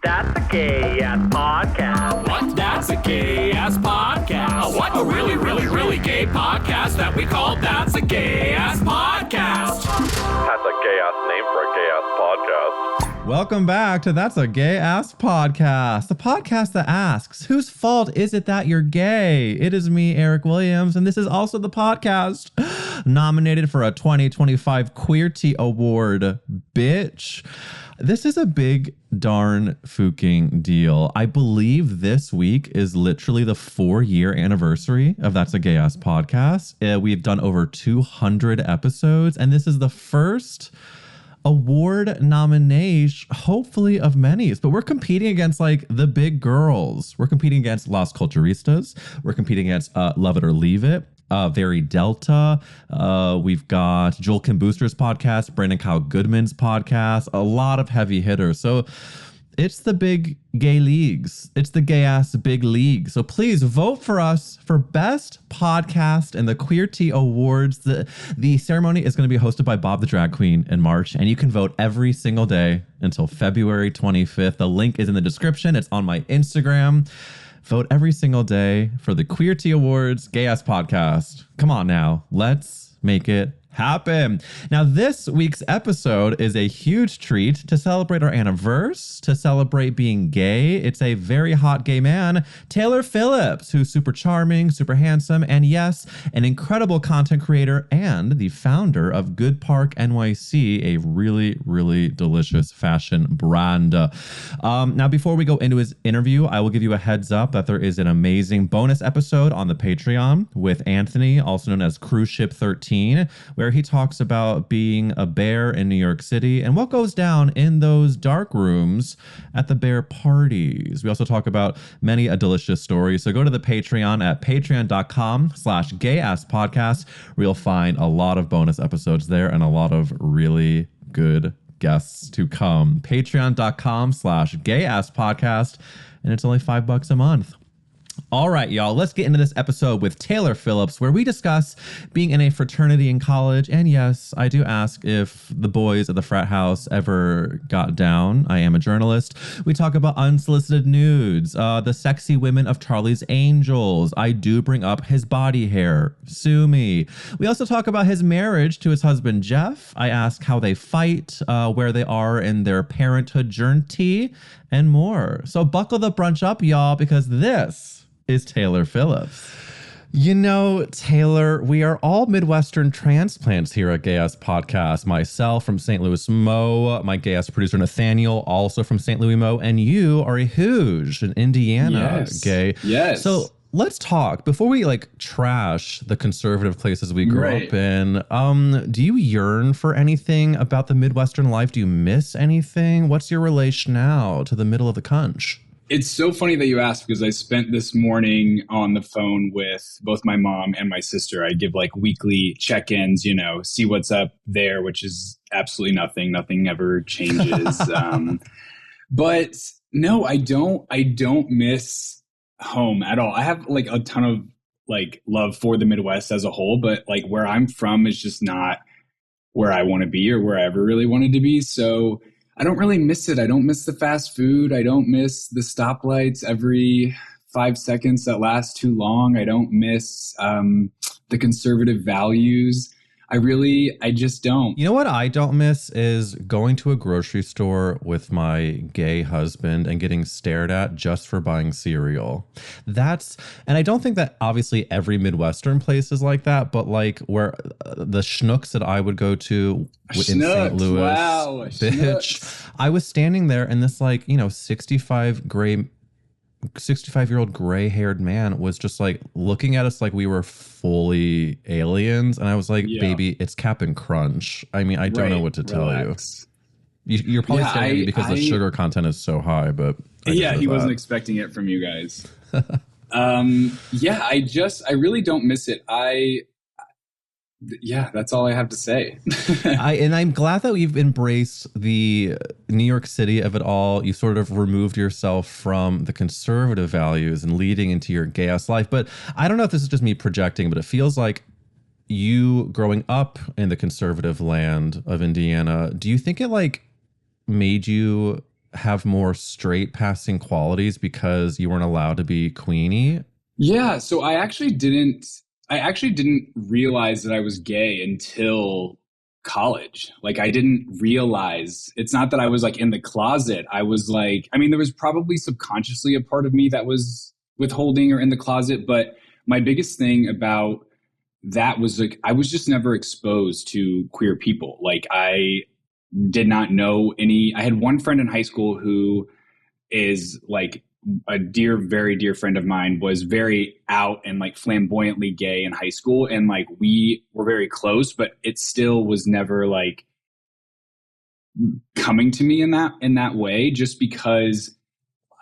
That's a gay-ass podcast. What? That's a gay-ass podcast. What? A really, really, really gay podcast that we call That's a Gay-Ass Podcast. That's a gay-ass name for a gay-ass podcast. Welcome back to That's a Gay-Ass Podcast, the podcast that asks, whose fault is it that you're gay? It is me, Eric Williams, and this is also the podcast nominated for a 2025 Queerties Award, bitch. This is a big darn fucking deal. I believe this week is literally the 4-year anniversary of That's a Gay-Ass Podcast. We've done over 200 episodes, and this is the first award nomination, hopefully of many, but we're competing against like the big girls. We're competing against Las Culturistas. We're competing against Love It or Leave It, Very Delta. We've got Joel Kim Booster's podcast, Brandon Kyle Goodman's podcast, a lot of heavy hitters. So it's the big gay leagues. It's the gay ass big league. So please vote for us for best podcast in the Queerties Awards. The ceremony is going to be hosted by Bob the Drag Queen in March, and you can vote every single day until February 25th. The link is in the description. It's on my Instagram. Vote every single day for the Queerties Awards Gay Ass Podcast. Come on now. Let's make it happen. Now, this week's episode is a huge treat to celebrate our anniversary, to celebrate being gay. It's a very hot gay man, Taylor Phillips, who's super charming, super handsome, and yes, an incredible content creator and the founder of Good Park NYC, a really, really delicious fashion brand. Now, before we go into his interview, I will give you a heads up that there is an amazing bonus episode on the Patreon with Anthony, also known as Cruise Ship 13, where he talks about being a bear in New York City and what goes down in those dark rooms at the bear parties. We also talk about many a delicious story. So go to the Patreon at patreon.com/gayasspodcast, where you'll find a lot of bonus episodes there and a lot of really good guests to come. Patreon.com/gayasspodcast, and it's only $5 a month. All right, y'all, let's get into this episode with Taylor Phillips, where we discuss being in a fraternity in college. And yes, I do ask if the boys at the frat house ever got down. I am a journalist. We talk about unsolicited nudes, the sexy women of Charlie's Angels. I do bring up his body hair. Sue me. We also talk about his marriage to his husband, Jeff. I ask how they fight, where they are in their parenthood journey, and more. So buckle the brunch up, y'all, because this is Taylor Phillips. You know, Taylor, we are all Midwestern transplants here at Gay Ass Podcast. Myself from St. Louis, Mo, my gay ass producer Nathanael, also from St. Louis, Mo, and you are a huge in Indiana gay. Yes. So let's talk before we like trash the conservative places we grew up in. Do you yearn for anything about the Midwestern life? Do you miss anything? What's your relation now to the middle of the country? It's so funny that you asked, because I spent this morning on the phone with both my mom and my sister. I give like weekly check-ins, you know, see what's up there, which is absolutely nothing. Nothing ever changes. But no, I don't miss home at all. I have like a ton of like love for the Midwest as a whole, but like where I'm from is just not where I want to be or where I ever really wanted to be. So I don't really miss it. I don't miss the fast food. I don't miss the stoplights every 5 seconds that last too long. I don't miss the conservative values. I just don't. You know what I don't miss is going to a grocery store with my gay husband and getting stared at just for buying cereal. And I don't think that obviously every Midwestern place is like that, but like where the schnooks that I would go to in St. Louis, wow, bitch, schnooks. I was standing there and this like, 65-year-old gray-haired man was just like looking at us like we were fully aliens, and I was like, baby, it's Cap'n Crunch. I mean, I don't know what to tell you. You're probably saying it because the sugar content is so high, but he wasn't expecting it from you guys. I really don't miss it. That's all I have to say. And I'm glad that you've embraced the New York City of it all. You sort of removed yourself from the conservative values and leading into your gay ass life. But I don't know if this is just me projecting, but it feels like you growing up in the conservative land of Indiana, do you think it like made you have more straight passing qualities because you weren't allowed to be queenie? Yeah, so I actually didn't realize that I was gay until college. Like I didn't realize, it's not that I was like in the closet. I was like, I mean, there was probably subconsciously a part of me that was withholding or in the closet, but my biggest thing about that was like I was just never exposed to queer people. Like I did not know any. I had one friend in high school who is like a dear, very dear friend of mine, was very out and like flamboyantly gay in high school. And like we were very close, but it still was never like coming to me in that way, just because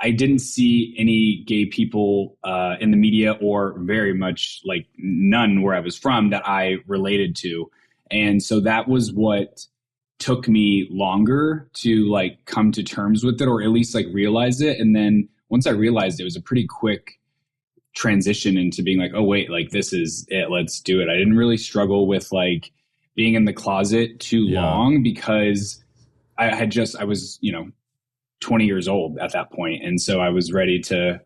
I didn't see any gay people in the media, or very much like none where I was from that I related to. And so that was what took me longer to like come to terms with it, or at least like realize it. And then once I realized it was a pretty quick transition into being like, oh wait, like this is it, let's do it. I didn't really struggle with like being in the closet too long, because I was, 20 years old at that point. And so I was ready to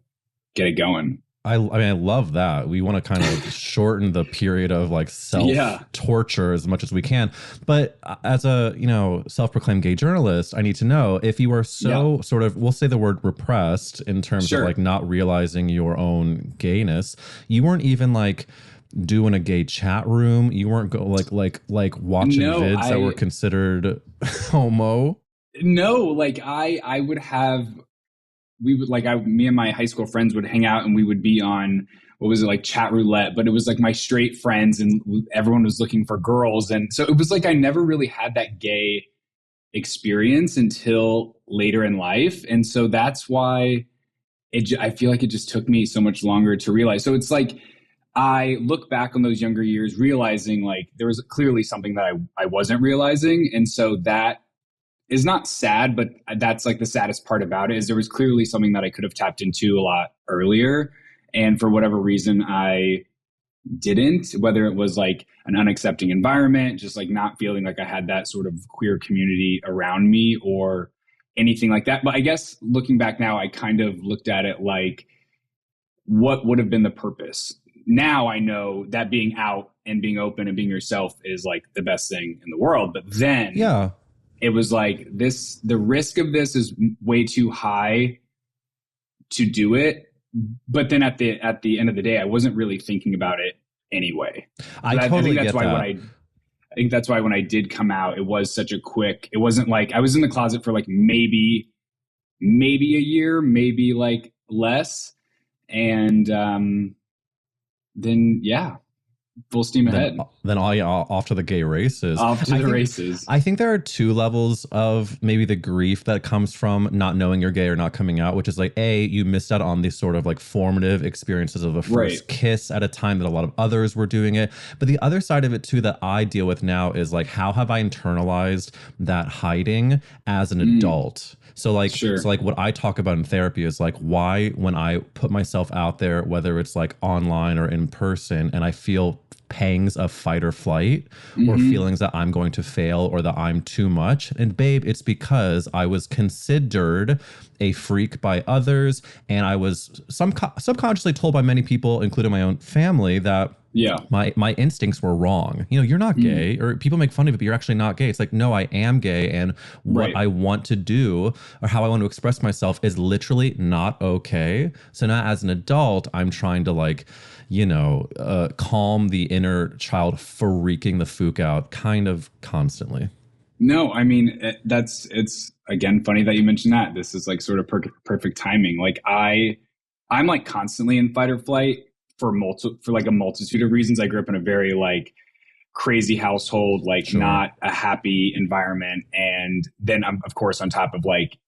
get it going. I mean, I love that. We want to kind of shorten the period of like self-torture as much as we can. But as a, self-proclaimed gay journalist, I need to know if you are so sort of, we'll say the word repressed in terms of like not realizing your own gayness. You weren't even like doing a gay chat room. You weren't like watching vids that were considered homo. No, like I would have, me and my high school friends would hang out and we would be on, what was it, like chat roulette, but it was like my straight friends and everyone was looking for girls. And so it was like, I never really had that gay experience until later in life. And so that's why I feel like it just took me so much longer to realize. So it's like, I look back on those younger years realizing like there was clearly something that I wasn't realizing. And so that is not sad, but that's like the saddest part about it, is there was clearly something that I could have tapped into a lot earlier. And for whatever reason, I didn't, whether it was like an unaccepting environment, just like not feeling like I had that sort of queer community around me or anything like that. But I guess looking back now, I kind of looked at it like, what would have been the purpose? Now I know that being out and being open and being yourself is like the best thing in the world. But then it was like the risk of this is way too high to do it. But then at the end of the day, I wasn't really thinking about it anyway. I think that's why I think that's why when I did come out, it was such a quick, it wasn't like I was in the closet for like maybe a year, maybe like less. And then, full steam ahead. Then off to the gay races. Races. I think there are two levels of maybe the grief that comes from not knowing you're gay or not coming out, which is like, you missed out on these sort of like formative experiences of a first kiss at a time that a lot of others were doing it. But the other side of it too that I deal with now is like, how have I internalized that hiding as an adult? So like, what I talk about in therapy is like, why when I put myself out there, whether it's like online or in person, and I feel pangs of fight or flight or feelings that I'm going to fail or that I'm too much. And babe, it's because I was considered a freak by others. And I was subconsciously told by many people, including my own family, that my instincts were wrong. You're not gay, or people make fun of it, but you're actually not gay. It's like, no, I am gay. And what I want to do or how I want to express myself is literally not okay. So now as an adult, I'm trying to like, calm the inner child freaking the fook out kind of constantly. No, I mean, it's again, funny that you mentioned that. This is like sort of perfect timing. Like I'm like constantly in fight or flight for like a multitude of reasons. I grew up in a very like crazy household, like not a happy environment. And then I'm of course on top of like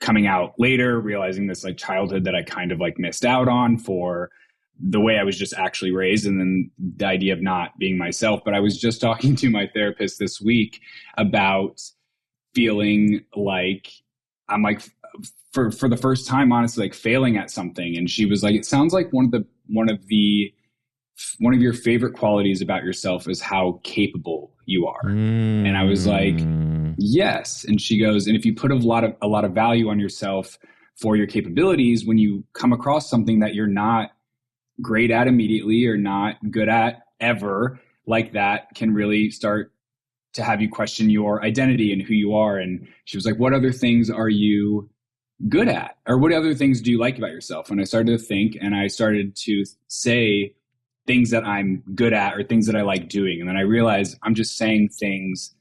coming out later, realizing this like childhood that I kind of like missed out on for the way I was just actually raised, and then the idea of not being myself. But I was just talking to my therapist this week about feeling like I'm like for the first time, honestly, like failing at something. And she was like, it sounds like one of your favorite qualities about yourself is how capable you are. And I was like, Yes. And she goes, and if you put a lot of value on yourself for your capabilities, when you come across something that you're not great at immediately or not good at ever, like that can really start to have you question your identity and who you are. And she was like, what other things are you good at? Or what other things do you like about yourself? And I started to think, and I started to say things that I'm good at or things that I like doing. And then I realized I'm just saying things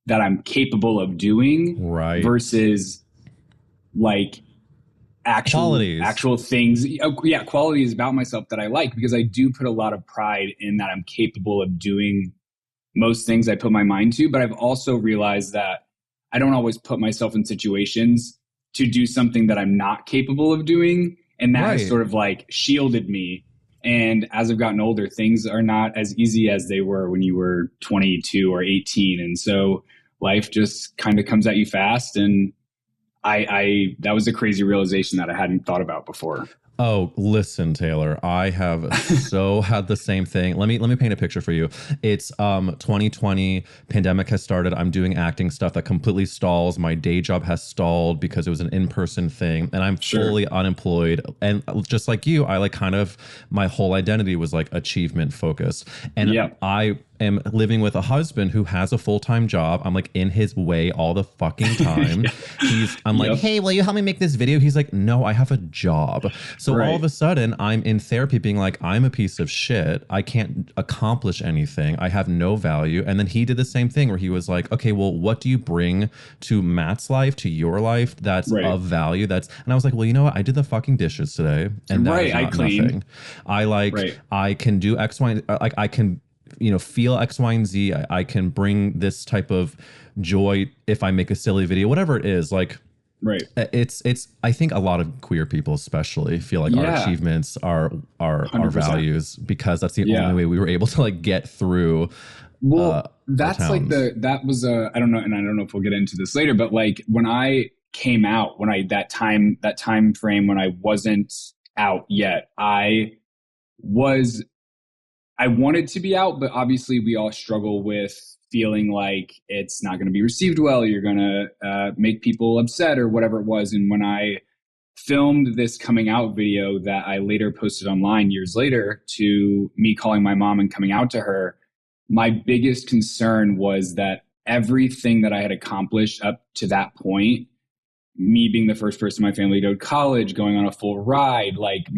that I'm capable of doing, right, versus like actual things. Yeah, qualities about myself that I like, because I do put a lot of pride in that I'm capable of doing most things I put my mind to. But I've also realized that I don't always put myself in situations to do something that I'm not capable of doing. And that has sort of like shielded me. And as I've gotten older, things are not as easy as they were when you were 22 or 18. And so life just kind of comes at you fast. And I that was a crazy realization that I hadn't thought about before. Oh, listen, Taylor, I have so had the same thing. Let me paint a picture for you. It's 2020, pandemic has started. I'm doing acting stuff that completely stalls. My day job has stalled because it was an in-person thing, and I'm fully unemployed. And just like you, I like kind of, my whole identity was like achievement focused. And I am living with a husband who has a full-time job. I'm like in his way all the fucking time. I'm like, hey, will you help me make this video? He's like, no, I have a job. So all of a sudden I'm in therapy being like, I'm a piece of shit. I can't accomplish anything. I have no value. And then he did the same thing where he was like, okay, well, what do you bring to Matt's life, to your life that's of value? And I was like, well, you know what? I did the fucking dishes today. And that is not nothing. I can do X, Y, like I can, feel X, Y, and Z. I can bring this type of joy if I make a silly video, whatever it is. Like, it's. I think a lot of queer people, especially, feel like our achievements are our values, because that's the only way we were able to like get through. Well, that's like that was I don't know, and I don't know if we'll get into this later, but like when I came out, that time frame when I wasn't out yet, I wanted to be out, but obviously we all struggle with feeling like it's not going to be received well. You're going to make people upset or whatever it was. And when I filmed this coming out video that I later posted online years later to me calling my mom and coming out to her, my biggest concern was that everything that I had accomplished up to that point, me being the first person in my family to go to college, going on a full ride, like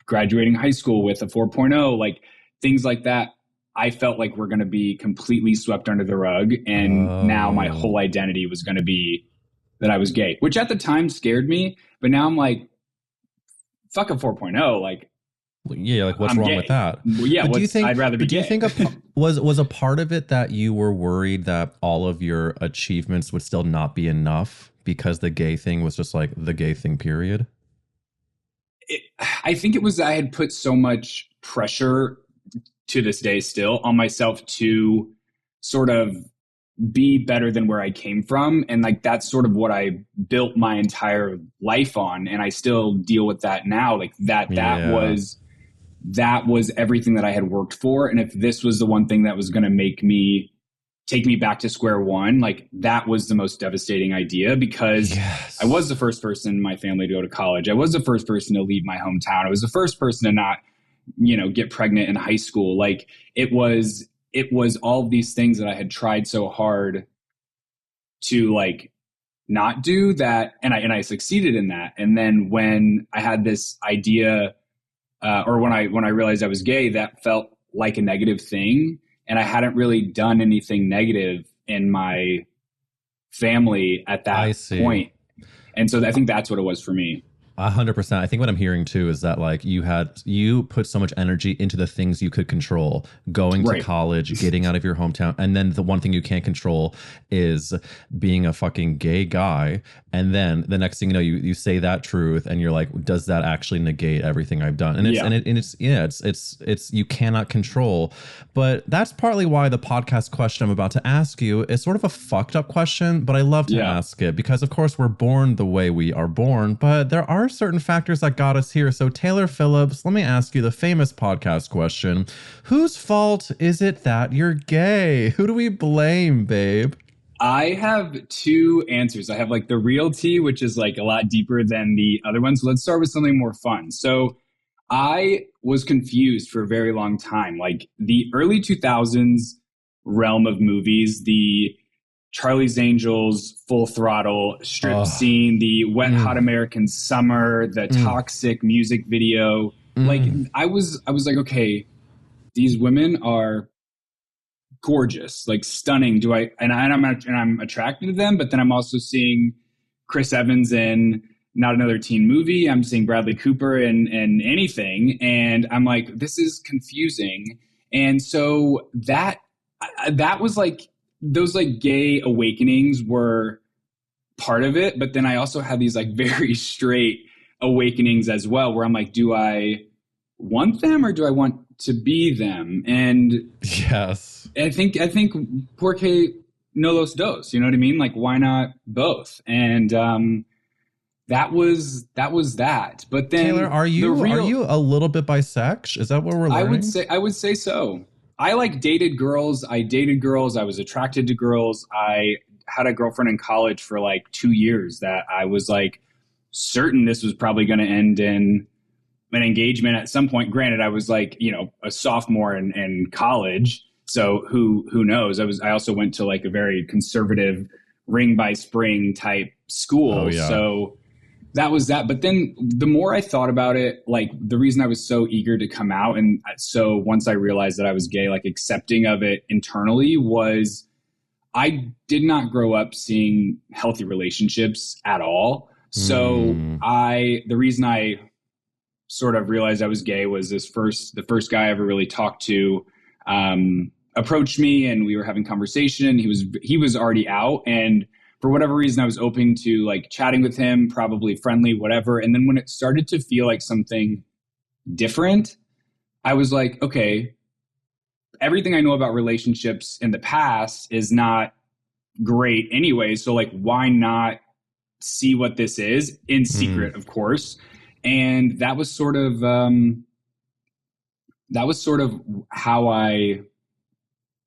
graduating high school with a 4.0, like things like that, I felt like we're going to be completely swept under the rug. And now my whole identity was going to be that I was gay, which at the time scared me. But now I'm like, fuck a 4.0. Like, yeah, like what's wrong with that? Well, yeah, do you think, I'd rather be gay. Do you think was a part of it that you were worried that all of your achievements would still not be enough because the gay thing was just like the gay thing, period? I think it was, I had put so much pressure to this day still on myself to sort of be better than where I came from. And like, that's sort of what I built my entire life on. And I still deal with that now. Like that was everything that I had worked for. And if this was the one thing that was going to take me back to square one, like that was the most devastating idea, because I was the first person in my family to go to college. I was the first person to leave my hometown. I was the first person to not, get pregnant in high school. Like it was all of these things that I had tried so hard to like not do that. And I succeeded in that. And then when I had this idea, or when I realized I was gay, that felt like a negative thing. And I hadn't really done anything negative in my family at that point. And so I think that's what it was for me. 100%. I think what I'm hearing too is that like you put so much energy into the things you could control, going to college, getting out of your hometown. And then the one thing you can't control is being a fucking gay guy. And then the next thing you know, you say that truth and you're like, does that actually negate everything I've done? And it's you cannot control. But that's partly why the podcast question I'm about to ask you is sort of a fucked up question, but I love to ask it because of course we're born the way we are born, but there are certain factors that got us here. So Taylor Phillips, let me ask you the famous podcast question. Whose fault is it that you're gay? Who do we blame, babe? I have two answers. I have like the real tea, which is like a lot deeper than the other ones. Let's start with something more fun. So I was confused for a very long time. Like the early 2000s realm of movies, the Charlie's Angels, Full Throttle, Strip Scene, the Wet Hot American Summer, the Toxic music video. Like I was like, okay, these women are gorgeous, like stunning. I'm attracted to them, but then I'm also seeing Chris Evans in not another teen movie. I'm seeing Bradley Cooper in anything, and I'm like, this is confusing. And so that was like those like gay awakenings were part of it, but then I also had these like very straight awakenings as well, where I'm like, do I want them or do I want to be them? And yes, I think porque no los dos, you know what I mean? Like, why not both? And that was that. But then Taylor, are you a little bit bisexual? Is that what we're learning? I would say so. I like dated girls. I dated girls. I was attracted to girls. I had a girlfriend in college for like 2 years that I was like certain this was probably going to end in an engagement at some point. Granted, I was like, you know, a sophomore in college. So who knows? I also went to like a very conservative ring by spring type school. Oh, yeah. So that was that. But then the more I thought about it, like the reason I was so eager to come out, and so once I realized that I was gay, like accepting of it internally, was I did not grow up seeing healthy relationships at all. So the reason I sort of realized I was gay was the first guy I ever really talked to approached me, and we were having conversation. He was already out, and for whatever reason, I was open to like chatting with him, probably friendly, whatever. And then when it started to feel like something different, I was like, okay, everything I know about relationships in the past is not great anyway. So like, why not see what this is in secret, of course. And that was sort of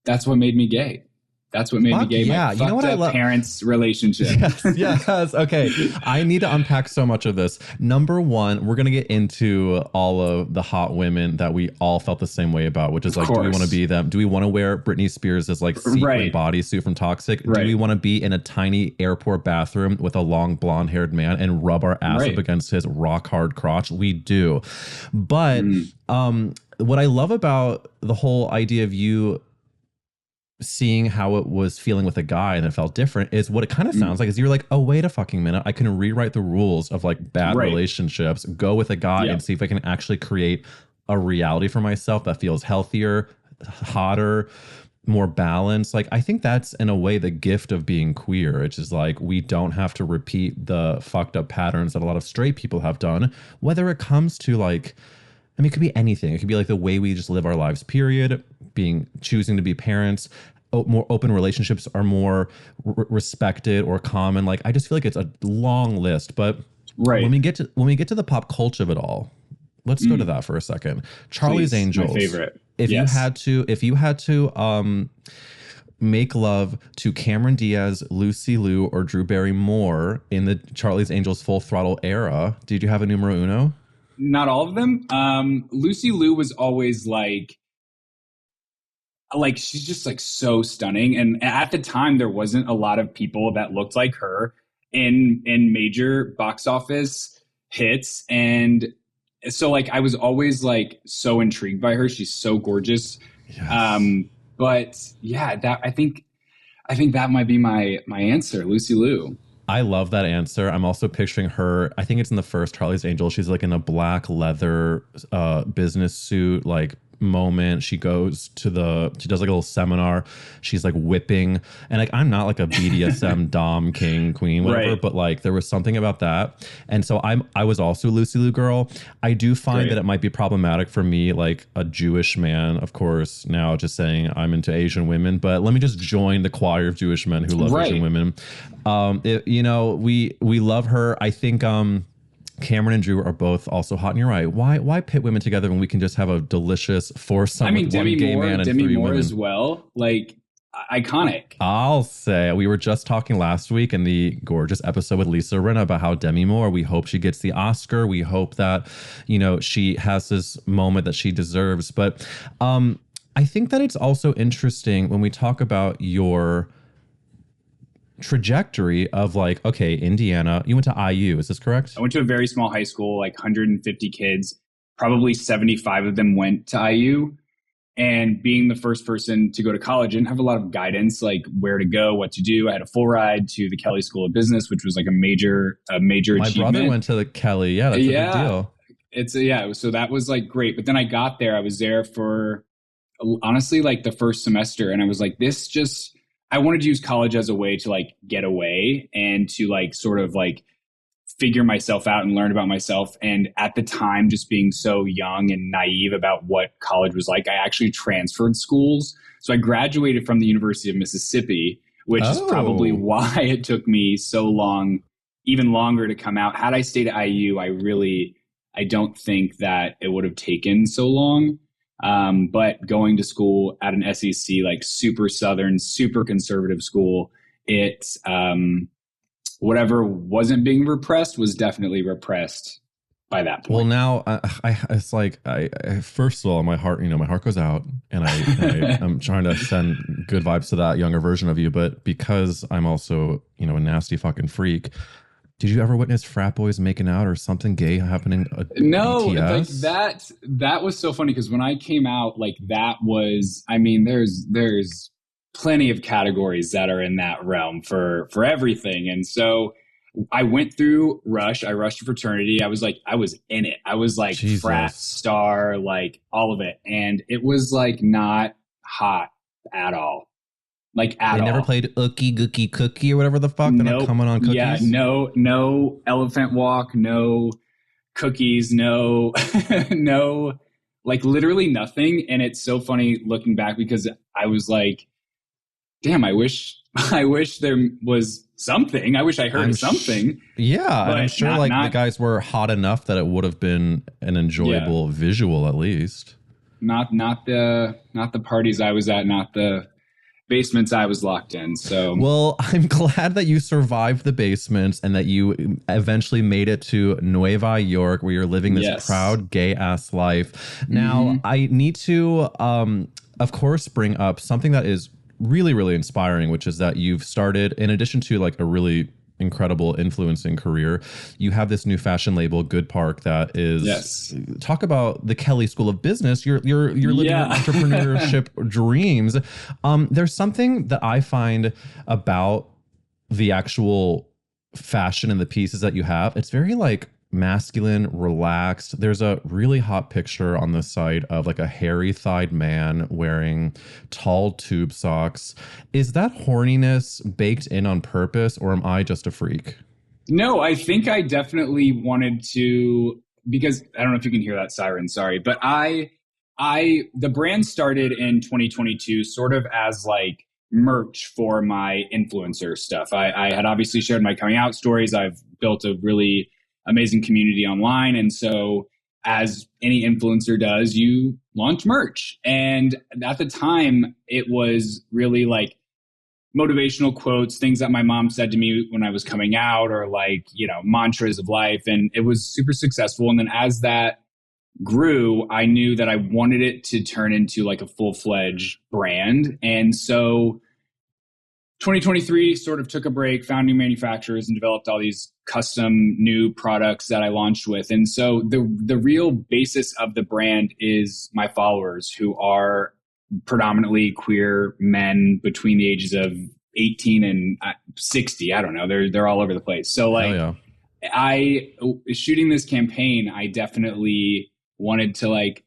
that's what made me gay. That's what made me gay. Yeah, you know what I love? Parents' relationship. Yes. Okay. I need to unpack so much of this. Number one, we're going to get into all of the hot women that we all felt the same way about, which is like, do we want to be them? Do we want to wear Britney Spears' like sequin bodysuit from Toxic? Right. Do we want to be in a tiny airport bathroom with a long blonde haired man and rub our ass up against his rock hard crotch? We do. But what I love about the whole idea of you seeing how it was feeling with a guy and it felt different is what it kind of sounds like is you're like, oh, wait a fucking minute. I can rewrite the rules of like bad relationships, go with a guy and see if I can actually create a reality for myself that feels healthier, hotter, more balanced. Like, I think that's in a way the gift of being queer. It's just like, we don't have to repeat the fucked up patterns that a lot of straight people have done, whether it comes to like, I mean, it could be anything. It could be like the way we just live our lives, period. Choosing to be parents, more open relationships are more respected or common. Like, I just feel like it's a long list. But when we get to the pop culture of it all, let's go to that for a second. Charlie's Angels, my favorite. If you had to make love to Cameron Diaz, Lucy Liu, or Drew Barrymore in the Charlie's Angels Full Throttle era, did you have a numero uno? Not all of them. Lucy Liu was always like she's just like so stunning. And at the time there wasn't a lot of people that looked like her in major box office hits. And so like, I was always like so intrigued by her. She's so gorgeous. Yes. But yeah, I think that might be my answer. Lucy Liu. I love that answer. I'm also picturing her. I think it's in the first Charlie's Angels. She's like in a black leather business suit, like moment. She does like a little seminar. She's like whipping, and like, I'm not like a BDSM dom king queen whatever, but like there was something about that. And so I was also a Lucy Liu girl. I do find that it might be problematic for me, like a Jewish man, of course, now just saying I'm into Asian women, but let me just join the choir of Jewish men who love Asian women. We love her. I think Cameron and Drew are both also hot, and you're right. Why pit women together when we can just have a delicious foursome with one gay man and Demi three Moore women as well? Like, iconic. I'll say we were just talking last week in the gorgeous episode with Lisa Rinna about how Demi Moore, we hope she gets the Oscar. We hope that, she has this moment that she deserves. But I think that it's also interesting when we talk about your trajectory of like, okay, Indiana, you went to IU, is this correct? I went to a very small high school, like 150 kids, probably 75 of them went to IU. And being the first person to go to college, I didn't have a lot of guidance, like where to go, what to do. I had a full ride to the Kelly School of Business, which was like a major achievement. My brother went to the Kelly. Yeah, that's a big deal. So that was like great. But then I got there, I was there for honestly like the first semester. And I was like, I wanted to use college as a way to like get away and to like sort of like figure myself out and learn about myself. And at the time, just being so young and naive about what college was like, I actually transferred schools. So I graduated from the University of Mississippi, which is probably why it took me so long, even longer to come out. Had I stayed at IU, I don't think that it would have taken so long. But going to school at an SEC, like super Southern, super conservative school, whatever wasn't being repressed was definitely repressed by that point. Well, now it's like, first of all, my heart goes out, and I'm trying to send good vibes to that younger version of you. But because I'm also, a nasty fucking freak, did you ever witness frat boys making out or something gay happening? No, BTS? like that was so funny because when I came out, like that was, I mean, there's plenty of categories that are in that realm for everything. And so I went through Rush. I rushed to fraternity. I was in it. I was like Jesus. Frat star, like all of it. And it was like not hot at all. Like at all. They never played Ookie Gookie Cookie or whatever the fuck. They're not coming on cookies. Yeah, no elephant walk, no cookies, no, no, like literally nothing. And it's so funny looking back because I was like, damn, I wish there was something. I wish I heard something. Yeah, and I'm sure the guys were hot enough that it would have been an enjoyable visual at least. Not the parties I was at, not the basements I was locked in. So well, I'm glad that you survived the basements and that you eventually made it to Nueva York, where you're living this proud gay ass life. Now, I need to, of course, bring up something that is really, really inspiring, which is that you've started, in addition to like a really incredible influencing career, you have this new fashion label, Good Park, that is talk about the Kelly School of Business. You're living your entrepreneurship dreams. There's something that I find about the actual fashion and the pieces that you have. It's very like masculine, relaxed. There's a really hot picture on the site of like a hairy thighed man wearing tall tube socks. Is that horniness baked in on purpose, or am I just a freak? No, I think I definitely wanted to, because I don't know if you can hear that siren, sorry, but the brand started in 2022 sort of as like merch for my influencer stuff. I had obviously shared my coming out stories. I've built a really amazing community online. And so as any influencer does, you launch merch. And at the time, it was really like motivational quotes, things that my mom said to me when I was coming out, or like, mantras of life. And it was super successful. And then as that grew, I knew that I wanted it to turn into like a full-fledged brand. And so 2023 sort of took a break, found new manufacturers, and developed all these custom new products that I launched with. And so the real basis of the brand is my followers, who are predominantly queer men between the ages of 18 and 60. I don't know. They're all over the place. So like, shooting this campaign, I definitely wanted to like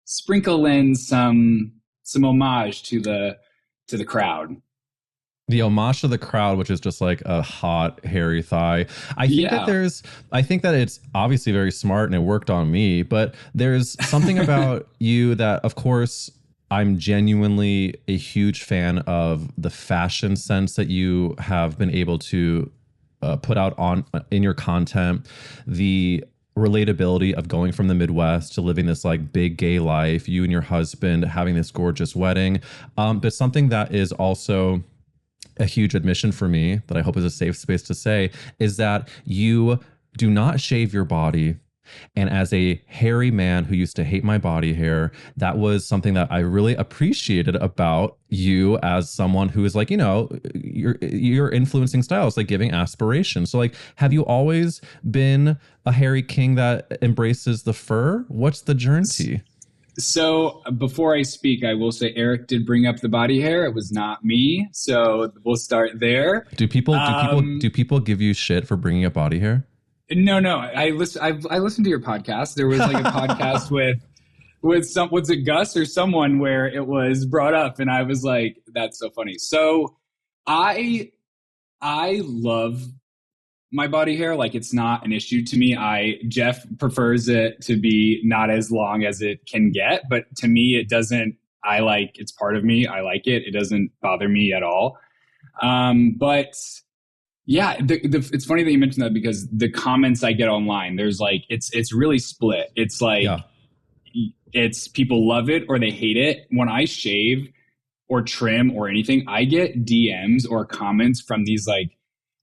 sprinkle in some homage to the crowd. The homage to the crowd, which is just like a hot, hairy thigh. I think that it's obviously very smart and it worked on me, but there's something about you that, of course, I'm genuinely a huge fan of the fashion sense that you have been able to put out in your content, the relatability of going from the Midwest to living this like big gay life, you and your husband having this gorgeous wedding. But something that is also a huge admission for me that I hope is a safe space to say is that you do not shave your body. And as a hairy man who used to hate my body hair, that was something that I really appreciated about you as someone who is like, you know, you're influencing styles, like giving aspirations. So like, have you always been a hairy king that embraces the fur? What's the journey? So before I speak, I will say Eric did bring up the body hair. It was not me. So we'll start there. Do people give you shit for bringing up body hair? No. I listened to your podcast. There was like a podcast was it Gus or someone where it was brought up, and I was like, that's so funny. So I love my body hair. Like, it's not an issue to me. Jeff prefers it to be not as long as it can get, but to me, it doesn't. It's part of me. I like it. It doesn't bother me at all. But yeah, it's funny that you mentioned that, because the comments I get online, there's like, it's really split. It's like, it's people love it or they hate it. When I shave or trim or anything, I get DMs or comments from these, like,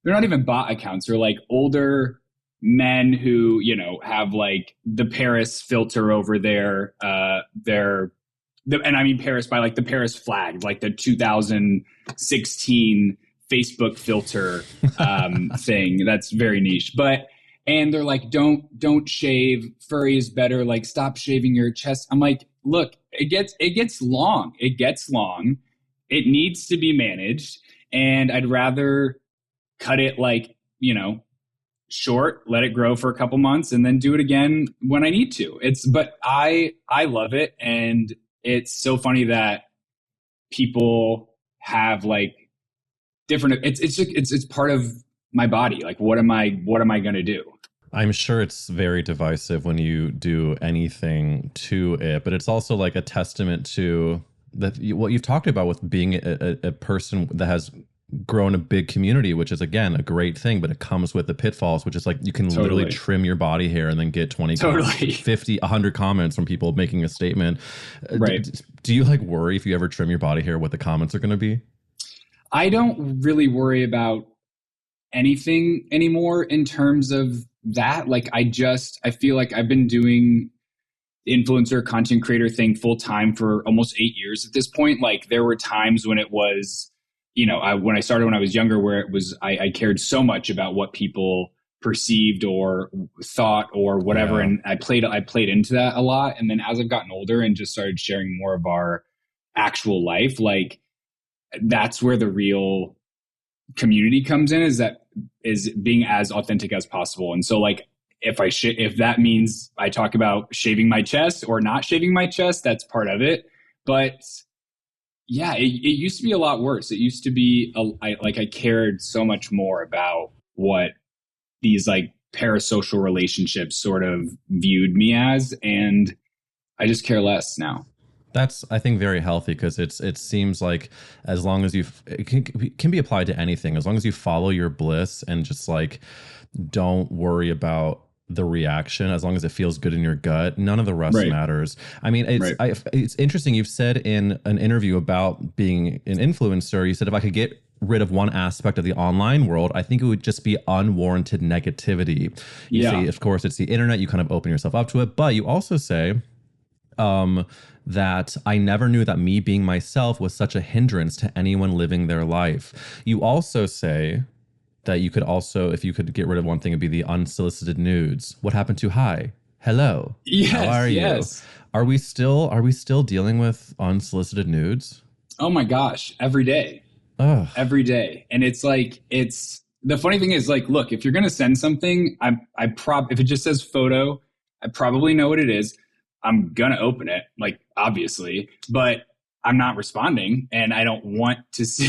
they're not even bot accounts. They're like older men who, you know, have like the Paris filter over and I mean Paris by like the Paris flag, like the 2016 Facebook filter thing. That's very niche. And they're like, don't shave. Furry is better. Like, stop shaving your chest. I'm like, look, it gets long. It gets long. It needs to be managed. And I'd rather cut it, like, you know, short, let it grow for a couple months, and then do it again when I need to. But I love it. And it's so funny that people have like different, it's part of my body. Like, what am I going to do? I'm sure it's very divisive when you do anything to it, but it's also like a testament to what you've talked about with being a person that has grown a big community, which is, again, a great thing, but it comes with the pitfalls, which is like you can literally trim your body hair and then get 20, 50, 100 comments from people making a statement. Right. Do you like worry if you ever trim your body hair what the comments are going to be? I don't really worry about anything anymore in terms of that. Like, I feel like I've been doing influencer content creator thing full time for almost 8 years at this point. Like, there were times when it was, you know, when I started when I was younger, where it was, I cared so much about what people perceived or thought or whatever. Yeah. And I played into that a lot. And then as I've gotten older and just started sharing more of our actual life, like, that's where the real community comes in, is being as authentic as possible. And so, like, if that means I talk about shaving my chest or not shaving my chest, that's part of it. But yeah, it used to be a lot worse. It used to be I cared so much more about what these like parasocial relationships sort of viewed me as, and I just care less now. That's, I think, very healthy, because it seems like as long as it can be applied to anything, as long as you follow your bliss and just like don't worry about the reaction, as long as it feels good in your gut, none of the rest matters. I mean, it's interesting. You've said in an interview about being an influencer, you said, if I could get rid of one aspect of the online world, I think it would just be unwarranted negativity. You say, of course, it's the internet. You kind of open yourself up to it, but you also say that I never knew that me being myself was such a hindrance to anyone living their life. You also say that you could also, if you could get rid of one thing, it'd be the unsolicited nudes. What happened to hi, hello, how are you? Are we still dealing with unsolicited nudes? Oh my gosh, every day. Ugh. Every day. And it's like, the funny thing is, like, look, if you're going to send something, if it just says photo, I probably know what it is. I'm going to open it, like, obviously, but I'm not responding, and I don't want to see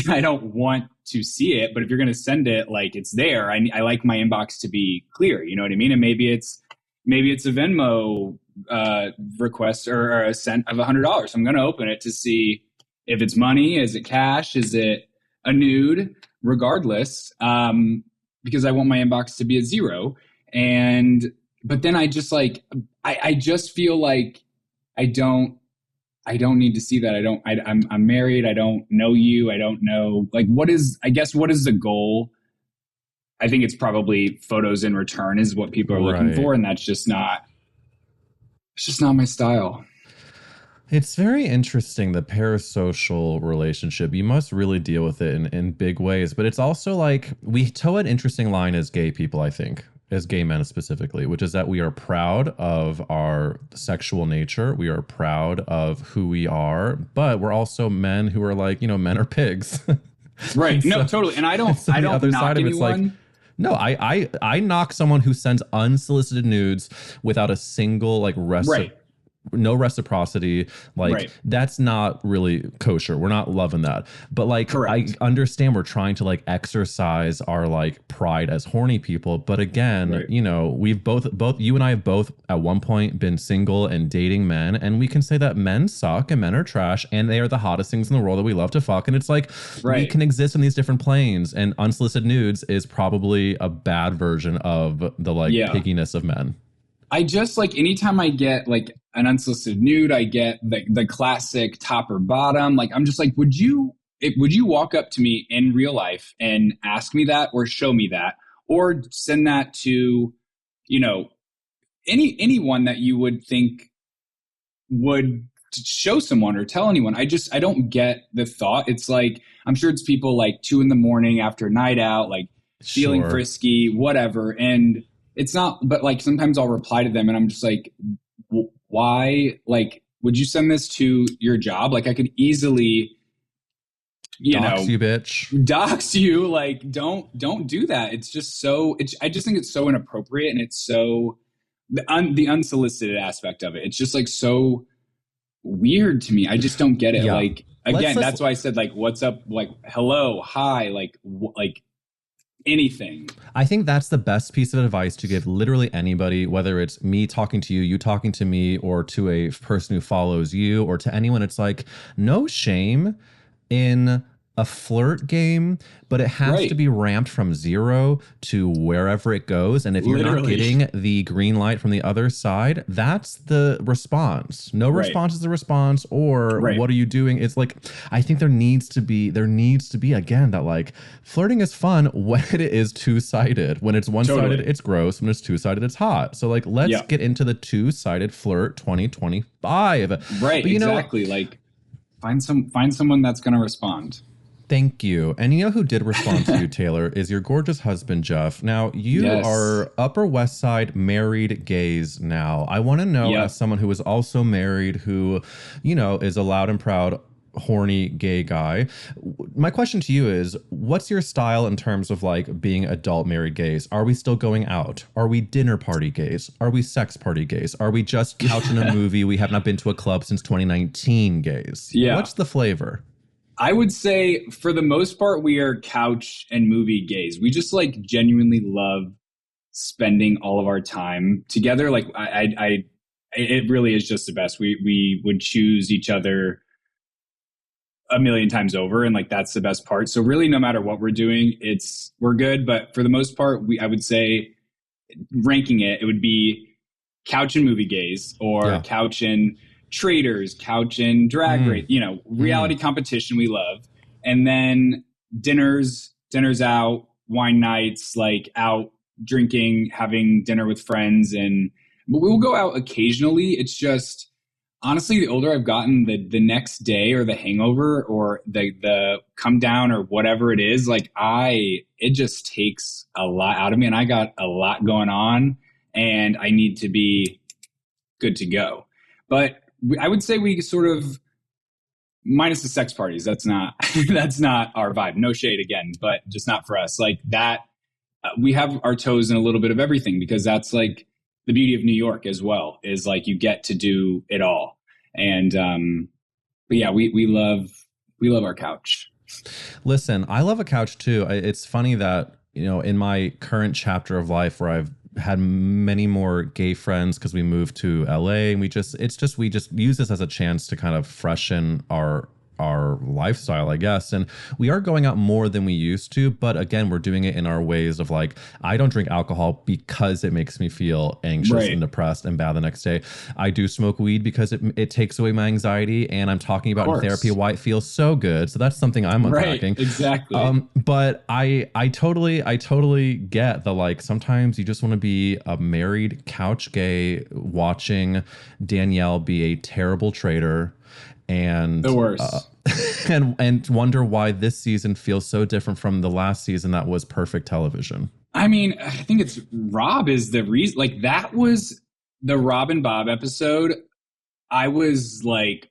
it. But if you're going to send it, like, it's there. I like my inbox to be clear. You know what I mean? And maybe it's a Venmo request or a sent of $100. I'm going to open it to see if it's money. Is it cash? Is it a nude? Regardless, because I want my inbox to be a zero. And but then I just like, I just feel like I don't need to see that. I'm married. I don't know you. I don't know, like, what is the goal? I think it's probably photos in return is what people are looking for. And it's just not my style. It's very interesting, the parasocial relationship. You must really deal with it in big ways. But it's also like we toe an interesting line as gay people, I think, as gay men specifically, which is that we are proud of our sexual nature. We are proud of who we are. But we're also men who are like, men are pigs. Right. No, totally. And I don't knock anyone. No, I knock someone who sends unsolicited nudes without a single no reciprocity. That's not really kosher. We're not loving that. But correct. I understand we're trying to exercise our pride as horny people. But again, we've both you and I have both at one point been single and dating men, and we can say that men suck and men are trash and they are the hottest things in the world that we love to fuck. And it's we can exist in these different planes, and unsolicited nudes is probably a bad version of the pigginess of men. I just anytime I get an unsolicited nude, I get the classic top or bottom. I'm just would you walk up to me in real life and ask me that, or show me that, or send that to, anyone that you would think would show someone or tell anyone? I don't get the thought. It's I'm sure it's people 2 a.m. after a night out, feeling frisky, whatever. And it's not, but sometimes I'll reply to them and I'm just why? Would you send this to your job? I could easily, dox you, bitch. Dox you. Don't do that. It's just I just think it's so inappropriate, and it's so the unsolicited aspect of it. It's just so weird to me. I just don't get it. Yeah. Again, that's why I said what's up? Hello, hi, anything. I think that's the best piece of advice to give literally anybody, whether it's me talking to you, you talking to me, or to a person who follows you, or to anyone. It's no shame in a flirt game, but it has to be ramped from 0 to wherever it goes. And if you're not getting the green light from the other side, that's the response. No response is the response. Or what are you doing? It's I think there needs to be again that flirting is fun when it is two-sided. When it's one-sided, it's gross. When it's two-sided, it's hot. So let's get into the two-sided flirt 2025. Right. But, exactly. Find someone that's going to respond. Thank you. And who did respond to you, Taylor, is your gorgeous husband, Jeff. Now, you are Upper West Side married gays now. I want to know, as someone who is also married, who, is a loud and proud, horny gay guy. My question to you is, what's your style in terms of being adult married gays? Are we still going out? Are we dinner party gays? Are we sex party gays? Are we just couch in a movie? We have not been to a club since 2019 gays. Yeah. What's the flavor? I would say for the most part, we are couch and movie gays. We just genuinely love spending all of our time together. It really is just the best. We would choose each other a million times over, and that's the best part. So really, no matter what we're doing, we're good. But for the most part, I would say, ranking it would be couch and movie gays, or couch and traders, couch and drag race, reality competition we love. And then dinners out, wine nights, out drinking, having dinner with friends. But we'll go out occasionally. It's just, honestly, the older I've gotten, the next day, or the hangover, or the come down, or whatever it is, it just takes a lot out of me, and I got a lot going on, and I need to be good to go. But I would say we sort of, minus the sex parties, that's not our vibe. No shade again, but just not for us. That, we have our toes in a little bit of everything, because that's the beauty of New York as well, is you get to do it all. And but yeah, we love our couch. Listen, I love a couch too. It's funny that, in my current chapter of life, where I've had many more gay friends because we moved to LA, and we just use this as a chance to kind of freshen our our lifestyle, I guess. And we are going out more than we used to, but again, we're doing it in our ways of like, I don't drink alcohol because it makes me feel anxious and depressed and bad the next day. I do smoke weed because it takes away my anxiety, and I'm talking about in therapy why it feels so good. So that's something I'm unpacking. Right, exactly. But I totally get the, like, sometimes you just want to be a married couch gay watching Danielle be a terrible traitor and the worst. and wonder why this season feels so different from the last season that was perfect television. I mean, I think it's Rob is the reason. Like, that was the Rob and Bob episode. I was like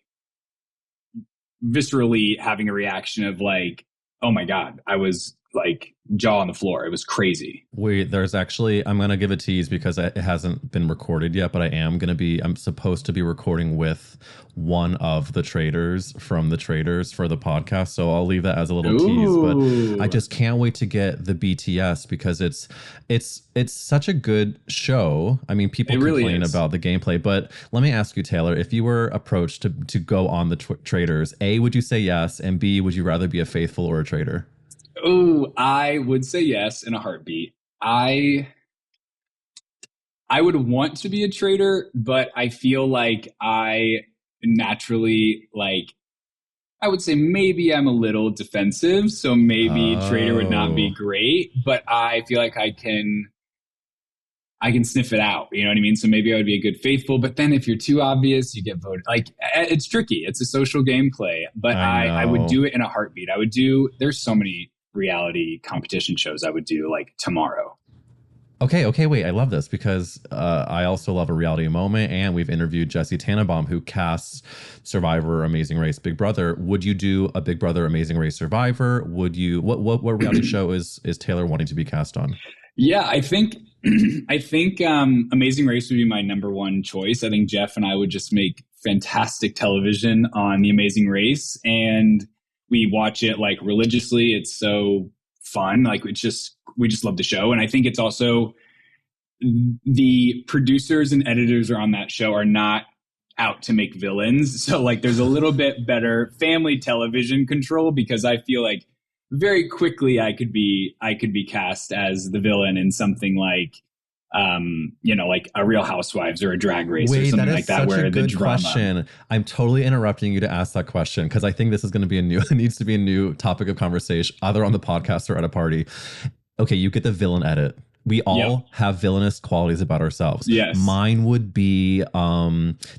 viscerally having a reaction of like, oh my God, I was like jaw on the floor. It was crazy. There's actually, I'm going to give a tease because it hasn't been recorded yet, but I'm supposed to be recording with one of the traders from the traders for the podcast. So I'll leave that as a little tease, but I just can't wait to get the BTS because it's such a good show. I mean, people complain about the gameplay, but let me ask you, Taylor, if you were approached to go on the traders, A, would you say yes? And B, would you rather be a faithful or a traitor? Oh, I would say yes in a heartbeat. I would want to be a traitor, but I feel like I naturally, like, I would say maybe I'm a little defensive, so maybe traitor would not be great, but I feel like I can sniff it out. You know what I mean? So maybe I would be a good faithful, but then if you're too obvious, you get voted. Like, it's tricky. It's a social gameplay, but I would do it in a heartbeat. There's so many reality competition shows I would do like tomorrow. Okay, wait. I love this because I also love a reality moment, and we've interviewed Jesse Tannenbaum, who casts Survivor, Amazing Race, Big Brother. Would you do a Big Brother, Amazing Race, Survivor? Would you? What reality show is Taylor wanting to be cast on? Yeah, I think Amazing Race would be my number one choice. I think Jeff and I would just make fantastic television on the Amazing Race, and we watch it like religiously. It's so fun. Like, we just love the show. And I think it's also the producers and editors are on that show are not out to make villains. So like there's a little bit better family television control, because I feel like very quickly I could be cast as the villain in something like like a Real Housewives or a Drag Race or something like that, where the drama. Question. I'm totally interrupting you to ask that question because I think this is going to be it needs to be a new topic of conversation, either on the podcast or at a party. Okay, you get the villain edit. We all have villainous qualities about ourselves. Yes. Mine would be,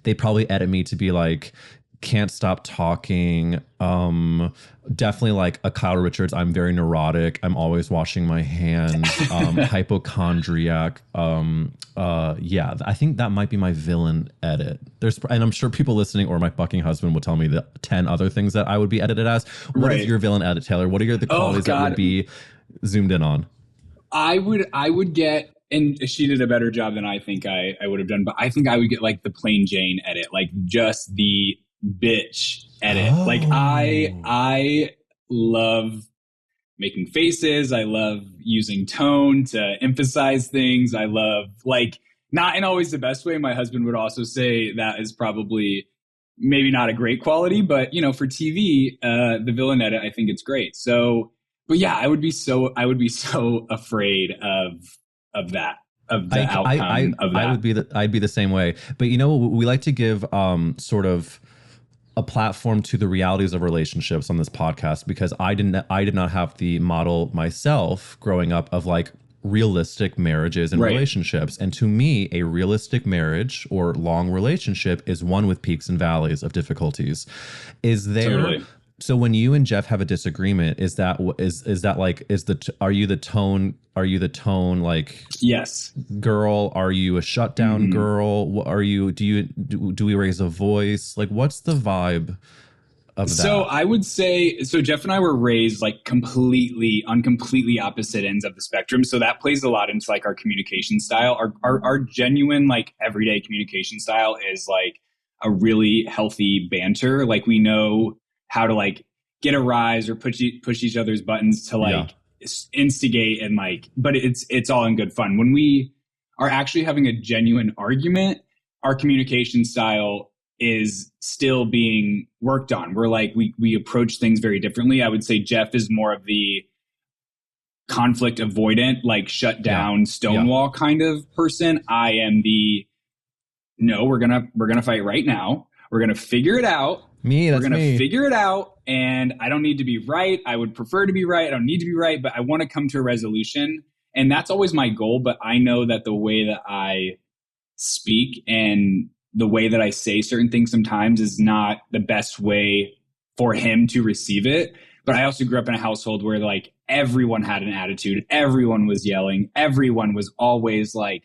they probably edit me to be like, can't stop talking. Definitely like a Kyle Richards. I'm very neurotic. I'm always washing my hands. Hypochondriac. Yeah, I think that might be my villain edit. And I'm sure people listening or my fucking husband will tell me the 10 other things that I would be edited as. What is your villain edit, Taylor? What are the qualities that would be zoomed in on? I would get, and she did a better job than I think I would have done, but I think I would get like the plain Jane edit, like just the bitch edit. Like I love making faces. I love using tone to emphasize things. I love, like, not in always the best way. My husband would also say that is probably maybe not a great quality, but for TV, the villain edit, I think it's great. So, but yeah, I would be so afraid of that, of the outcome of that. I'd be the same way. But we like to give sort of a platform to the realities of relationships on this podcast, because I did not have the model myself growing up of like realistic marriages and relationships. And to me, a realistic marriage or long relationship is one with peaks and valleys of difficulties. So when you and Jeff have a disagreement, are you the tone like, yes, girl? Are you a shutdown girl? What are you? Do we raise a voice? Like, what's the vibe of that? So I would say, Jeff and I were raised like completely opposite ends of the spectrum. So that plays a lot into like our communication style. Our genuine like everyday communication style is like a really healthy banter. Like, we know how to like get a rise or push each other's buttons to like instigate, and like, but it's all in good fun. When we are actually having a genuine argument, our communication style is still being worked on. We're like, we approach things very differently. I would say Jeff is more of the conflict avoidant, like shut down, stonewall kind of person. I am the, no, we're gonna fight right now. We're gonna figure it out. We're gonna figure it out. And I don't need to be right. I would prefer to be right. I don't need to be right, but I want to come to a resolution. And that's always my goal. But I know that the way that I speak and the way that I say certain things sometimes is not the best way for him to receive it. But I also grew up in a household where like everyone had an attitude. Everyone was yelling. Everyone was always like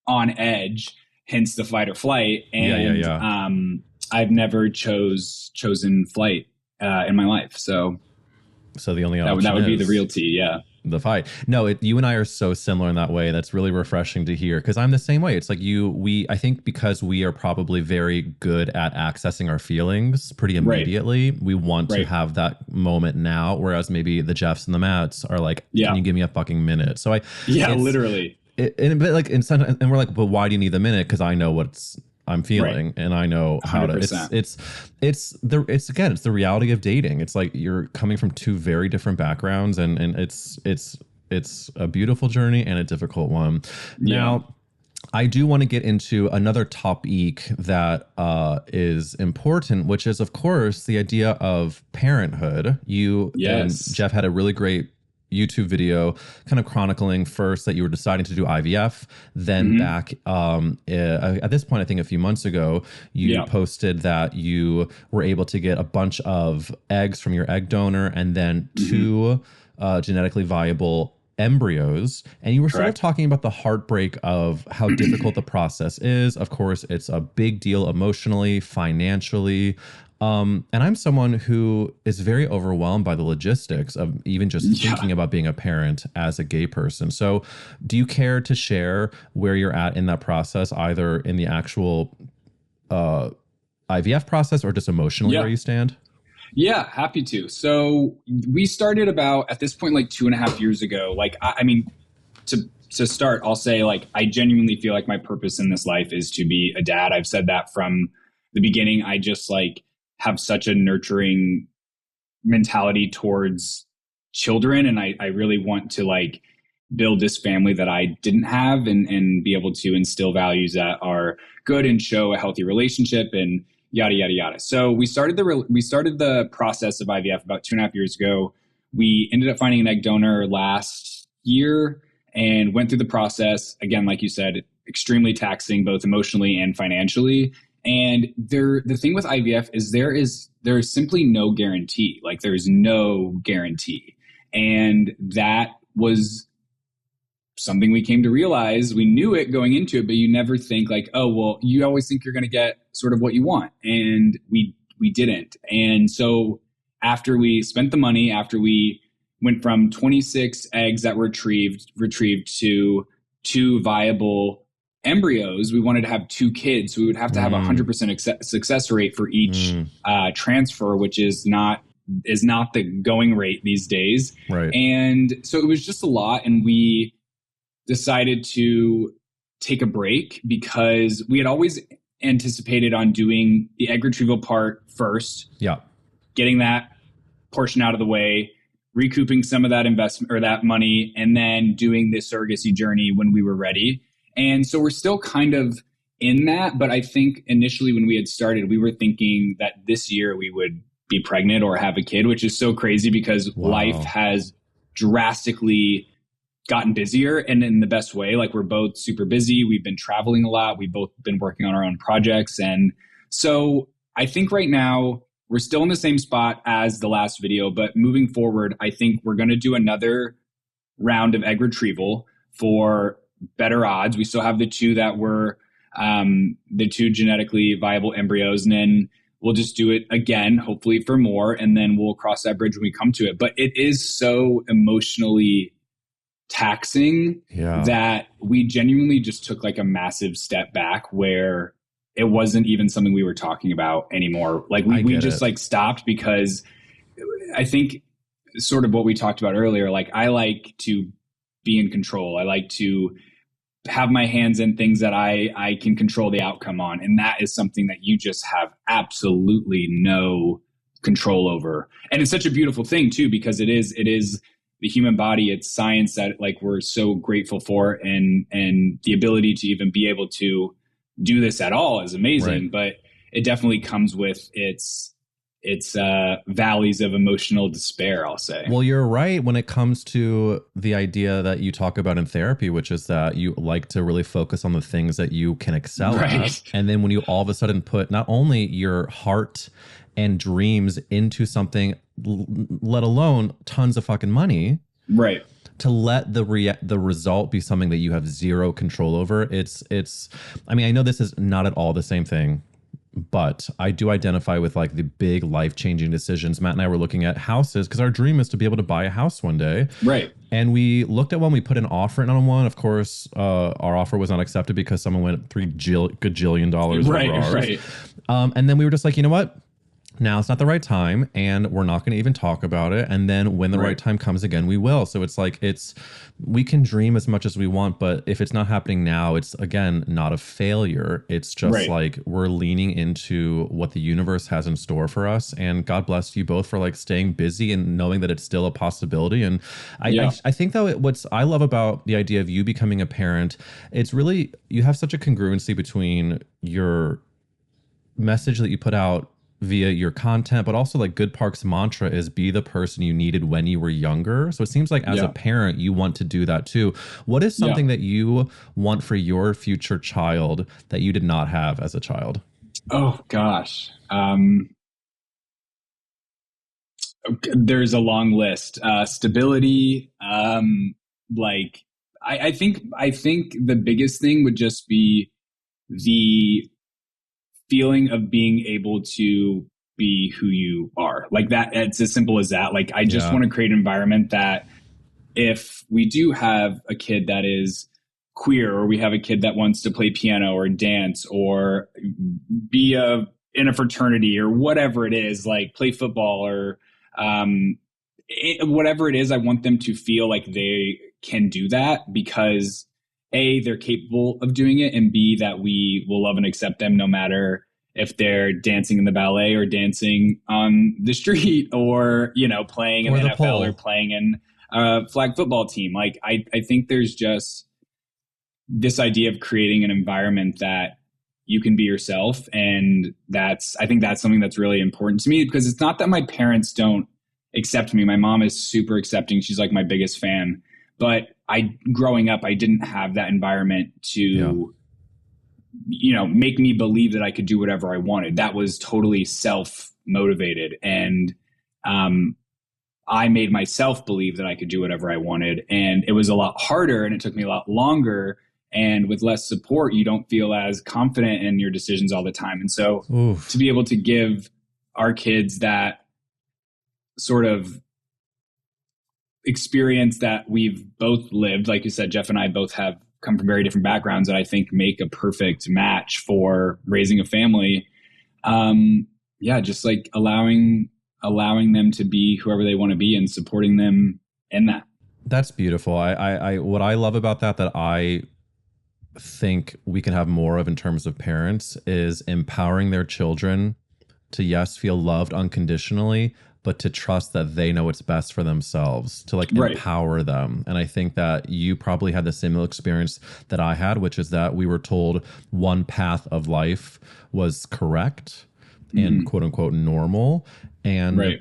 on edge, hence the fight or flight. And I've never chosen flight in my life. So the only option that would be the real T. Yeah. The fight. No, you and I are so similar in that way. That's really refreshing to hear because I'm the same way. It's like I think because we are probably very good at accessing our feelings pretty immediately, we want to have that moment now. Whereas maybe the Jeffs and the Matts are like, can you give me a fucking minute? So literally. And we're like, but why do you need the minute? Because I know what's I'm feeling and I know how 100%. It's the reality of dating. It's like you're coming from two very different backgrounds and it's a beautiful journey and a difficult one. Yeah. Now, I do want to get into another topic that is important, which is, of course, the idea of parenthood. You and Jeff had a really great YouTube video kind of chronicling first that you were deciding to do IVF, then back at this point, I think a few months ago, you posted that you were able to get a bunch of eggs from your egg donor and then two genetically viable embryos. And you were sort of talking about the heartbreak of how difficult the process is. Of course, it's a big deal emotionally, financially. And I'm someone who is very overwhelmed by the logistics of even just thinking about being a parent as a gay person. So do you care to share where you're at in that process, either in the actual IVF process or just emotionally where you stand? Yeah, happy to. So we started about, at this point, like 2.5 years ago. Like, I mean, to start, I'll say, like, I genuinely feel like my purpose in this life is to be a dad. I've said that from the beginning. I just like have such a nurturing mentality towards children. And I really want to like build this family that I didn't have and be able to instill values that are good and show a healthy relationship and yada, yada, yada. So we started the process of IVF about 2.5 years ago. We ended up finding an egg donor last year and went through the process. Again, like you said, extremely taxing, both emotionally and financially. And the thing with IVF is there is simply no guarantee. Like there's no guarantee. And that was something we came to realize. We knew it going into it, but you never think like, oh, well, you always think you're going to get sort of what you want. And we didn't. And so after we spent the money, after we went from 26 eggs that were retrieved to 2 viable embryos, we wanted to have 2 kids. So we would have to have 100% success rate for each transfer, which is not the going rate these days. Right. And so it was just a lot. And we decided to take a break because we had always anticipated on doing the egg retrieval part first. Yeah. Getting that portion out of the way, recouping some of that investment or that money, and then doing the surrogacy journey when we were ready. And so we're still kind of in that. But I think initially when we had started, we were thinking that this year we would be pregnant or have a kid, which is so crazy because life has drastically gotten busier and in the best way. Like we're both super busy. We've been traveling a lot. We've both been working on our own projects. And so I think right now we're still in the same spot as the last video, but moving forward, I think we're going to do another round of egg retrieval for better odds. We still have the 2 that were the 2 genetically viable embryos, and then we'll just do it again, hopefully for more, and then we'll cross that bridge when we come to it. But it is so emotionally taxing that we genuinely just took like a massive step back where it wasn't even something we were talking about anymore. Like we just like stopped because I think sort of what we talked about earlier, like I like to be in control. I like to have my hands in things that I can control the outcome on. And that is something that you just have absolutely no control over. And it's such a beautiful thing too, because it is the human body. It's science that like we're so grateful for, and the ability to even be able to do this at all is amazing. Right. But it definitely comes with its valleys of emotional despair, I'll say. Well, you're right when it comes to the idea that you talk about in therapy, which is that you like to really focus on the things that you can excel at. And then when you all of a sudden put not only your heart and dreams into something, let alone tons of fucking money. Right. To let the result be something that you have zero control over. It's, I mean, I know this is not at all the same thing, but I do identify with like the big life-changing decisions. Matt and I were looking at houses because our dream is to be able to buy a house one day. Right. And we looked at one, we put an offer in on one. Of course, our offer was not accepted because someone went $3 gajillion Right, over ours. right. And then we were just like, you know what? Now it's not the right time, and we're not going to even talk about it. And then when the right time comes again, we will. So it's like, we can dream as much as we want, but if it's not happening now, it's again, not a failure. It's just like, we're leaning into what the universe has in store for us. And God bless you both for like staying busy and knowing that it's still a possibility. And I think though, what I love about the idea of you becoming a parent, it's really, you have such a congruency between your message that you put out via your content, but also like Good Park's mantra is be the person you needed when you were younger. So it seems like as a parent, you want to do that too. What is something that you want for your future child that you did not have as a child? Oh gosh. There's a long list. Stability. Like I think the biggest thing would just be the feeling of being able to be who you are. Like that, it's as simple as that. Like I just want to create an environment that if we do have a kid that is queer, or we have a kid that wants to play piano or dance or be in a fraternity or whatever it is, like play football or whatever it is, I want them to feel like they can do that because A, they're capable of doing it, and B, that we will love and accept them no matter if they're dancing in the ballet or dancing on the street or, you know, playing in the NFL pole or playing in a flag football team. Like, I think there's just this idea of creating an environment that you can be yourself. And I think that's something that's really important to me, because it's not that my parents don't accept me. My mom is super accepting. She's like my biggest fan. But growing up, I didn't have that environment to, you know, make me believe that I could do whatever I wanted. That was totally self-motivated. And I made myself believe that I could do whatever I wanted. And it was a lot harder, and it took me a lot longer. And with less support, you don't feel as confident in your decisions all the time. And so to be able to give our kids that sort of experience that we've both lived, like you said, Jeff and I both have come from very different backgrounds that I think make a perfect match for raising a family. Just like allowing them to be whoever they want to be and supporting them in that. That's beautiful. I what I love about that I think we can have more of in terms of parents is empowering their children to, yes, feel loved unconditionally, but to trust that they know what's best for themselves, to like empower them. And I think that you probably had the similar experience that I had, which is that we were told one path of life was correct and quote unquote normal. And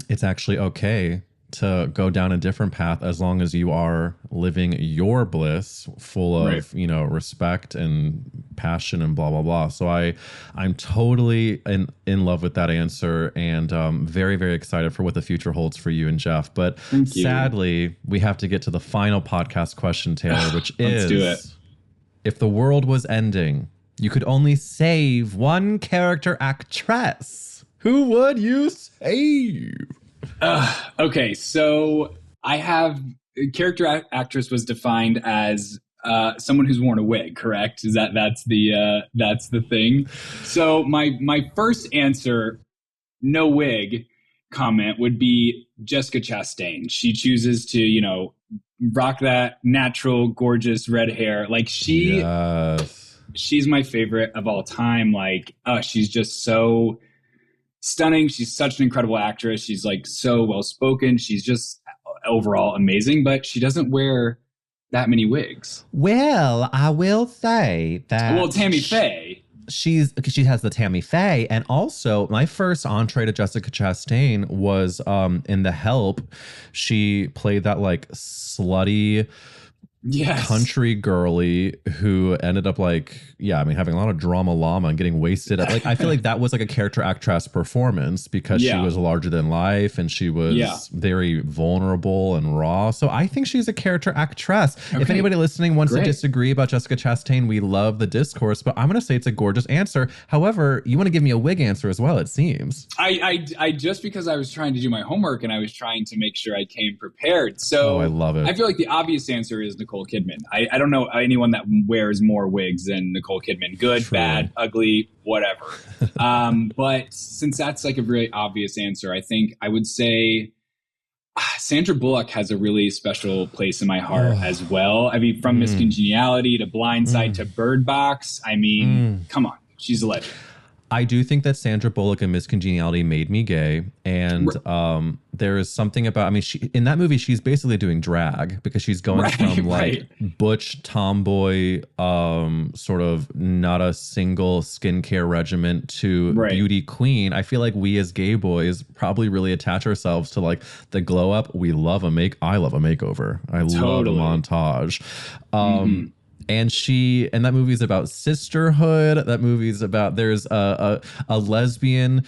it's actually okay to go down a different path as long as you are living your bliss full of, you know, respect and passion and blah, blah, blah. So I'm totally in love with that answer, and very, very excited for what the future holds for you and Jeff. But sadly, we have to get to the final podcast question, Taylor, which is, let's do it. If the world was ending, you could only save one character actress, who would you save? Okay, so I have character actress was defined as someone who's worn a wig, correct? Is that's the thing? So my first answer, no wig comment, would be Jessica Chastain. She chooses to, you know, rock that natural, gorgeous red hair. Like she's my favorite of all time. Like, she's just so stunning. She's such an incredible actress. She's like so well spoken. She's just overall amazing, but she doesn't wear that many wigs. Well, I will say that. Well, Tammy Faye. She has the Tammy Faye, and also my first entree to Jessica Chastain was in The Help. She played that like slutty country girly who ended up like, having a lot of drama llama and getting wasted. Like, I feel like that was like a character actress performance because she was larger than life and she was very vulnerable and raw. So I think she's a character actress. Okay. If anybody listening wants to disagree about Jessica Chastain, we love the discourse, but I'm going to say it's a gorgeous answer. However, you want to give me a wig answer as well, it seems. I just because I was trying to do my homework and I was trying to make sure I came prepared. So I love it. I feel like the obvious answer is Nicole Kidman. I don't know anyone that wears more wigs than Nicole Kidman. Good, bad, ugly, whatever. But since that's like a really obvious answer, I think I would say Sandra Bullock has a really special place in my heart as well. I mean, from Miss Congeniality to Blindside to Bird Box. I mean, come on. She's a legend. I do think that Sandra Bullock in Miss Congeniality made me gay. And there is something about, I mean, in that movie, she's basically doing drag because she's going from like butch tomboy, sort of not a single skincare regimen to beauty queen. I feel like we as gay boys probably really attach ourselves to like the glow up. I love a makeover. I love a montage. And that movie is about sisterhood. That movie's about, there's a lesbian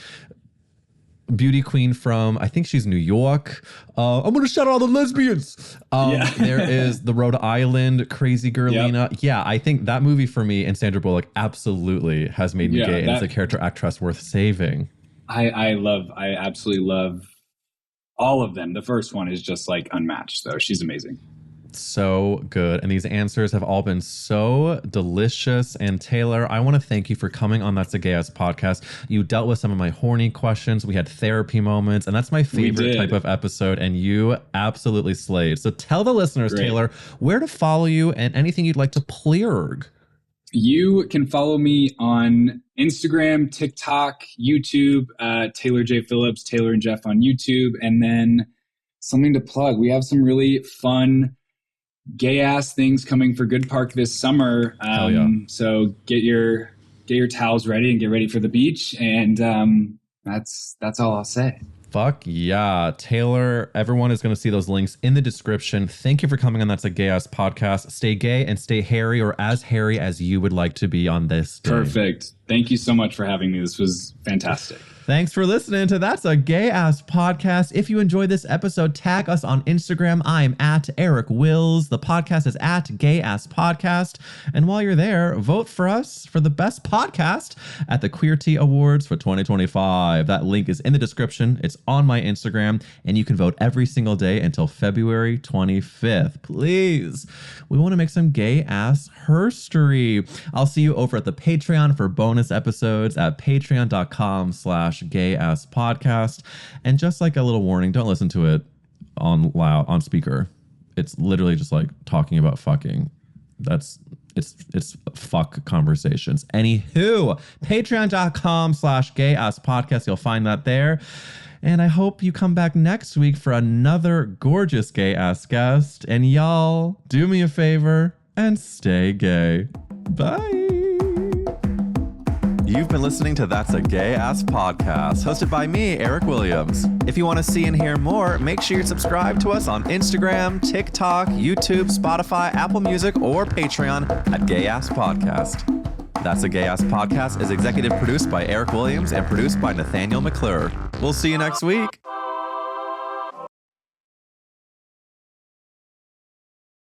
beauty queen from, I think she's New York. I'm going to shout out all the lesbians. There is the Rhode Island crazy girlina. Yeah, I think that movie for me and Sandra Bullock absolutely has made me gay. And it's a character actress worth saving. I absolutely love all of them. The first one is just like unmatched though. She's amazing. So good. And these answers have all been so delicious. And Taylor, I want to thank you for coming on That's a Gay Ass Podcast. You dealt with some of my horny questions. We had therapy moments, and that's my favorite type of episode. And you absolutely slayed. So tell the listeners, Taylor, where to follow you and anything you'd like to plug. You can follow me on Instagram, TikTok, YouTube, Taylor J. Phillips, Taylor and Jeff on YouTube. And then something to plug. We have some really fun gay ass things coming for Good Park this summer. So get your towels ready and get ready for the beach. And that's all I'll say. Fuck yeah. Taylor, everyone is going to see those links in the description. Thank you for coming on That's a Gay Ass Podcast. Stay gay and stay hairy, or as hairy as you would like to be on this day. Perfect. Thank you so much for having me. This was fantastic. Thanks for listening to That's a Gay Ass Podcast. If you enjoyed this episode, tag us on Instagram. I'm at Eric Wills. The podcast is at Gay Ass Podcast. And while you're there, vote for us for the best podcast at the Queerties Awards for 2025. That link is in the description. It's on my Instagram, and you can vote every single day until February 25th. Please, we want to make some gay ass herstory. I'll see you over at the Patreon for bonus episodes at patreon.com/gay-ass-podcast. And just like a little warning, don't listen to it on speaker. It's literally just like talking about fucking. It's fuck conversations. Anywho, patreon.com/gay-ass-podcast. You'll find that there. And I hope you come back next week for another gorgeous gay ass guest. And y'all, do me a favor and stay gay. Bye. You've been listening to That's a Gay Ass Podcast, hosted by me, Eric Williams. If you want to see and hear more, make sure you're subscribed to us on Instagram, TikTok, YouTube, Spotify, Apple Music, or Patreon at Gay Ass Podcast. That's a Gay Ass Podcast is executive produced by Eric Williams and produced by Nathanael McClure. We'll see you next week.